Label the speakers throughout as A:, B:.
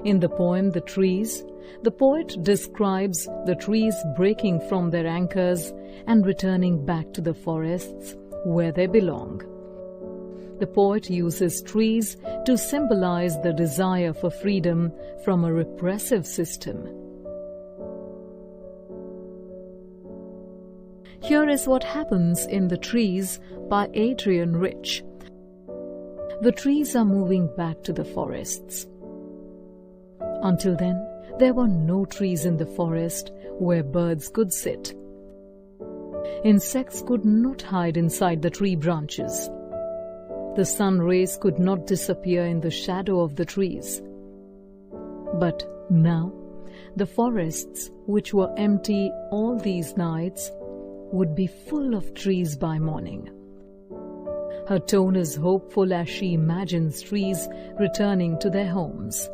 A: In the poem The Trees, the poet describes the trees breaking from their anchors and returning back to the forests where they belong. The poet uses trees to symbolize the desire for freedom from a repressive system. Here is what happens in The Trees by Adrienne Rich. The trees are moving back to the forests. Until then, there were no trees in the forest where birds could sit. Insects could not hide inside the tree branches. The sun rays could not disappear in the shadow of the trees. But now, the forests, which were empty all these nights, would be full of trees by morning. Her tone is hopeful as she imagines trees returning to their homes.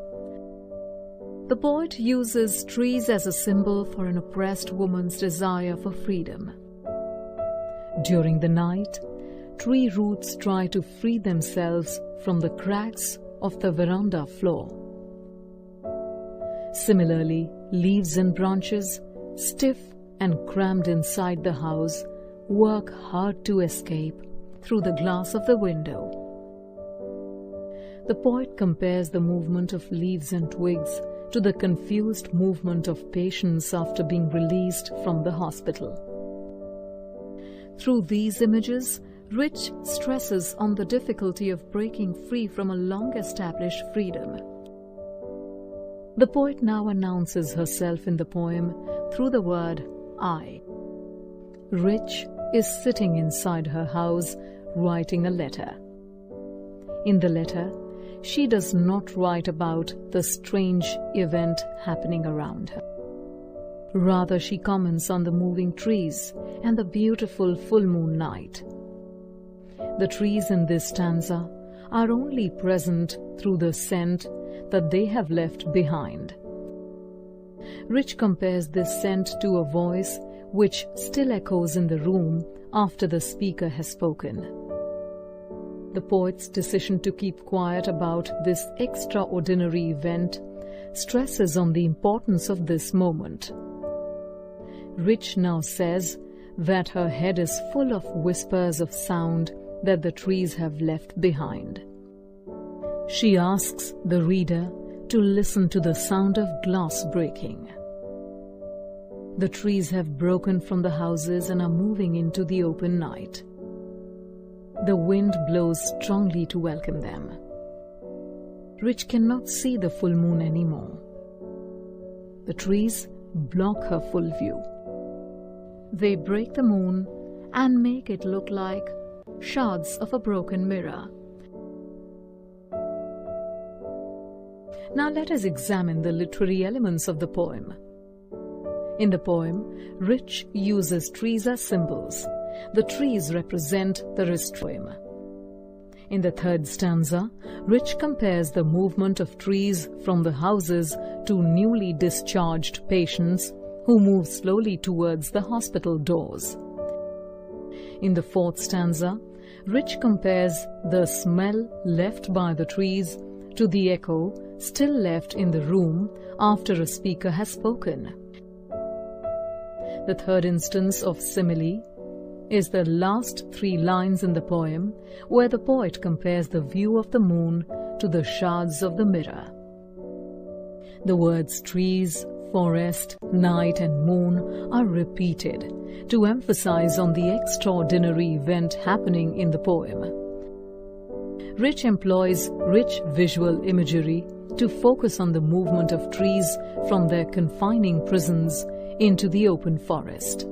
A: The poet uses trees as a symbol for an oppressed woman's desire for freedom. During the night, tree roots try to free themselves from the cracks of the veranda floor. Similarly, leaves and branches, stiff and crammed inside the house, work hard to escape through the glass of the window. The poet compares the movement of leaves and twigs to the confused movement of patients after being released from the hospital. Through these images, Rich stresses on the difficulty of breaking free from a long-established freedom. The poet now announces herself in the poem through the word I. Rich is sitting inside her house writing a letter. In the letter, she does not write about the strange event happening around her. Rather, she comments on the moving trees and the beautiful full moon night. The trees in this stanza are only present through the scent that they have left behind. Rich compares this scent to a voice which still echoes in the room after the speaker has spoken. The poet's decision to keep quiet about this extraordinary event stresses on the importance of this moment. Rich now says that her head is full of whispers of sound that the trees have left behind. She asks the reader to listen to the sound of glass breaking. The trees have broken from the houses and are moving into the open night. The wind blows strongly to welcome them. Rich cannot see the full moon anymore. The trees block her full view. They break the moon and make it look like shards of a broken mirror. Now let us examine the literary elements of the poem. In the poem, Rich uses trees as symbols. The trees represent the restraint. In the third stanza, Rich compares the movement of trees from the houses to newly discharged patients who move slowly towards the hospital doors. In the fourth stanza, Rich compares the smell left by the trees to the echo still left in the room after a speaker has spoken. The third instance of simile is the last 3 lines in the poem, where the poet compares the view of the moon to the shards of the mirror. The words trees, forest, night and moon are repeated to emphasize on the extraordinary event happening in the poem. Rich employs rich visual imagery to focus on the movement of trees from their confining prisons into the open forest.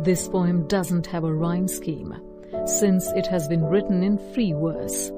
A: This poem doesn't have a rhyme scheme, since it has been written in free verse.